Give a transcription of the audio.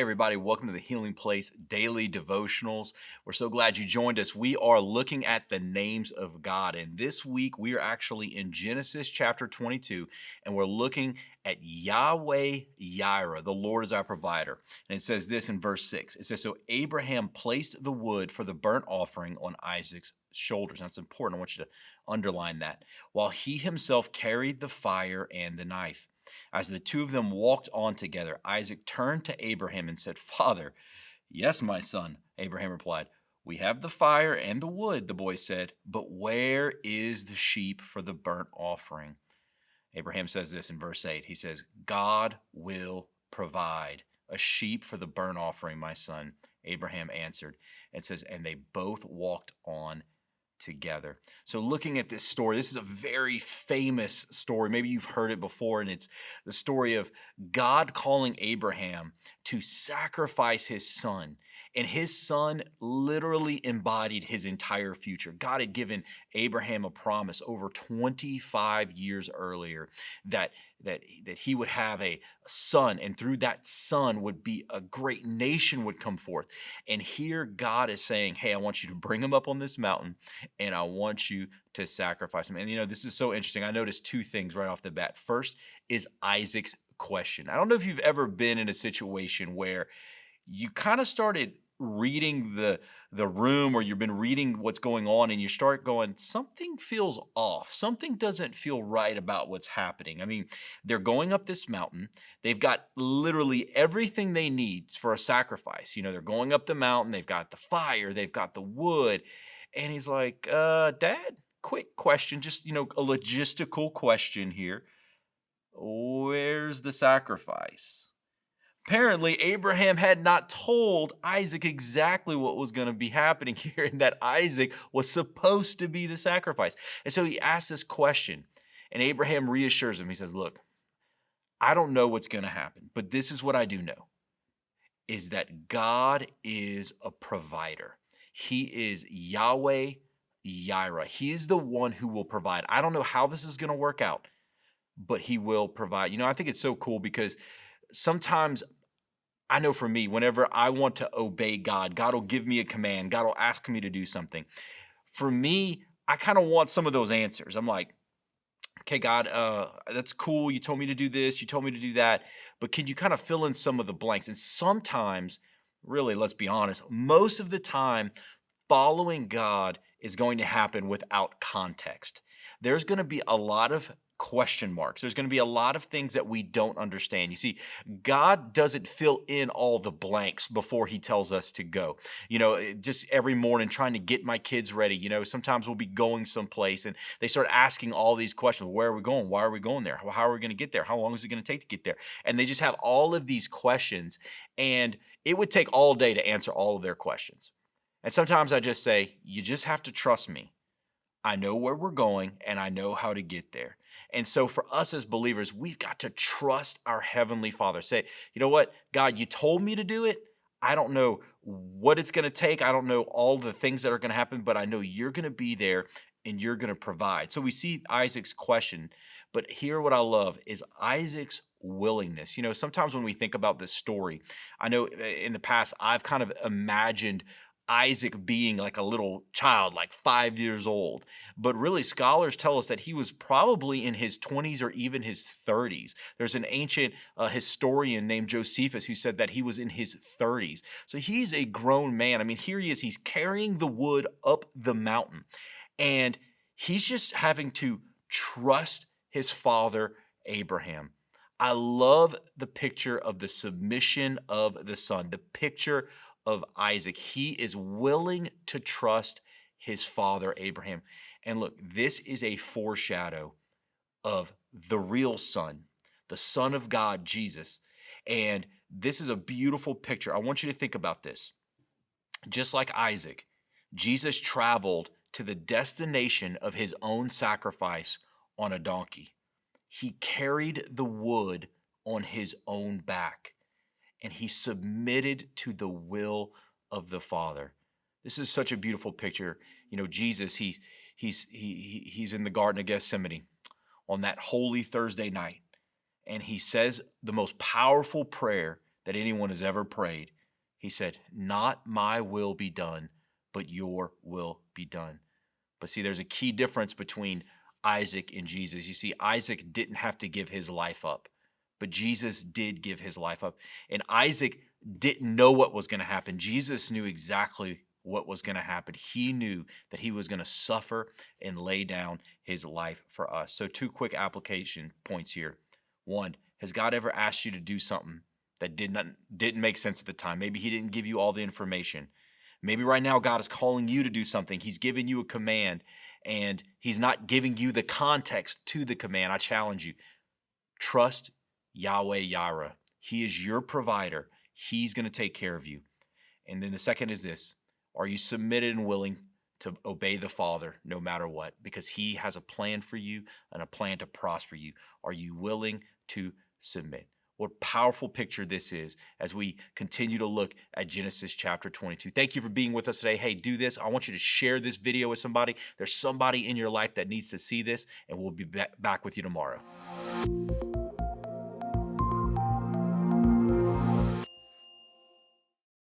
everybody. Welcome to the Healing Place Daily Devotionals. We're so glad you joined us. We are looking at the names of God. And this week, we are actually in Genesis chapter 22, and we're looking at Yahweh Yireh. The Lord is our provider. And it says this in verse 6. It says, "So Abraham placed the wood for the burnt offering on Isaac's shoulders." That's important. I want you to underline that. "While he himself carried the fire and the knife. As the two of them walked on together, Isaac turned to Abraham and said, 'Father.' 'Yes, my son,' Abraham replied. 'We have the fire and the wood,' the boy said, 'but where is the sheep for the burnt offering?' Abraham says this in verse 8. He says, 'God will provide a sheep for the burnt offering, my son.' Abraham answered. It says, and they both walked on together." So looking at this story, this is a very famous story. Maybe you've heard it before, and it's the story of God calling Abraham to sacrifice his son. And his son literally embodied his entire future. God had given Abraham a promise over 25 years earlier that he would have a son, and through that son would be a great nation would come forth. And here God is saying, "Hey, I want you to bring him up on this mountain, and I want you to sacrifice him." And this is so interesting. I noticed two things right off the bat. First is Isaac's question. I don't know if you've ever been in a situation where you kind of started reading the room, or you've been reading what's going on, and you start going, something feels off. Something doesn't feel right about what's happening. I mean, they're going up this mountain. They've got literally everything they need for a sacrifice. They're going up the mountain. They've got the fire. They've got the wood. And he's like, Dad, quick question, just, a logistical question here. Where's the sacrifice? Apparently, Abraham had not told Isaac exactly what was going to be happening here, and that Isaac was supposed to be the sacrifice. And so he asked this question, and Abraham reassures him. He says, "Look, I don't know what's going to happen, but this is what I do know, is that God is a provider. He is Yahweh Yireh. He is the one who will provide. I don't know how this is going to work out, but he will provide." I think it's so cool because sometimes, I know for me, whenever I want to obey God, God will give me a command. God will ask me to do something. For me, I kind of want some of those answers. I'm like, "Okay, God, that's cool. You told me to do this. You told me to do that. But can you kind of fill in some of the blanks?" And sometimes, really, let's be honest, most of the time, following God is going to happen without context. There's going to be a lot of question marks. There's going to be a lot of things that we don't understand. You see, God doesn't fill in all the blanks before he tells us to go. Just every morning trying to get my kids ready, sometimes we'll be going someplace and they start asking all these questions. Where are we going? Why are we going there? How are we going to get there? How long is it going to take to get there? And they just have all of these questions, and it would take all day to answer all of their questions. And sometimes I just say, you just have to trust me. I know where we're going, and I know how to get there. And so for us as believers, we've got to trust our Heavenly Father. Say, "You know what, God, you told me to do it. I don't know what it's going to take. I don't know all the things that are going to happen, but I know you're going to be there and you're going to provide." So we see Isaac's question, but here what I love is Isaac's willingness. Sometimes when we think about this story, I know in the past I've kind of imagined Isaac being like a little child, like 5 years old. But really, scholars tell us that he was probably in his 20s or even his 30s. There's an ancient historian named Josephus who said that he was in his 30s. So he's a grown man. I mean, here he is. He's carrying the wood up the mountain, and he's just having to trust his father, Abraham. I love the picture of the submission of the son, the picture of Isaac. He is willing to trust his father, Abraham. And look, this is a foreshadow of the real son, the Son of God, Jesus. And this is a beautiful picture. I want you to think about this. Just like Isaac, Jesus traveled to the destination of his own sacrifice on a donkey. He carried the wood on his own back, and he submitted to the will of the Father. This is such a beautiful picture. Jesus, he's in the Garden of Gethsemane on that Holy Thursday night, and he says the most powerful prayer that anyone has ever prayed. He said, "Not my will be done, but your will be done." But see, there's a key difference between Isaac and Jesus. You see, Isaac didn't have to give his life up, but Jesus did give his life up. And Isaac didn't know what was going to happen. Jesus knew exactly what was going to happen. He knew that he was going to suffer and lay down his life for us. So, two quick application points here. One, has God ever asked you to do something that didn't make sense at the time? Maybe he didn't give you all the information. Maybe right now God is calling you to do something. He's giving you a command and he's not giving you the context to the command. I challenge you. Trust Yahweh Yireh. He is your provider. He's going to take care of you. And then the second is this. Are you submitted and willing to obey the Father no matter what? Because he has a plan for you and a plan to prosper you. Are you willing to submit? What a powerful picture this is as we continue to look at Genesis chapter 22. Thank you for being with us today. Hey, do this. I want you to share this video with somebody. There's somebody in your life that needs to see this, and we'll be back with you tomorrow.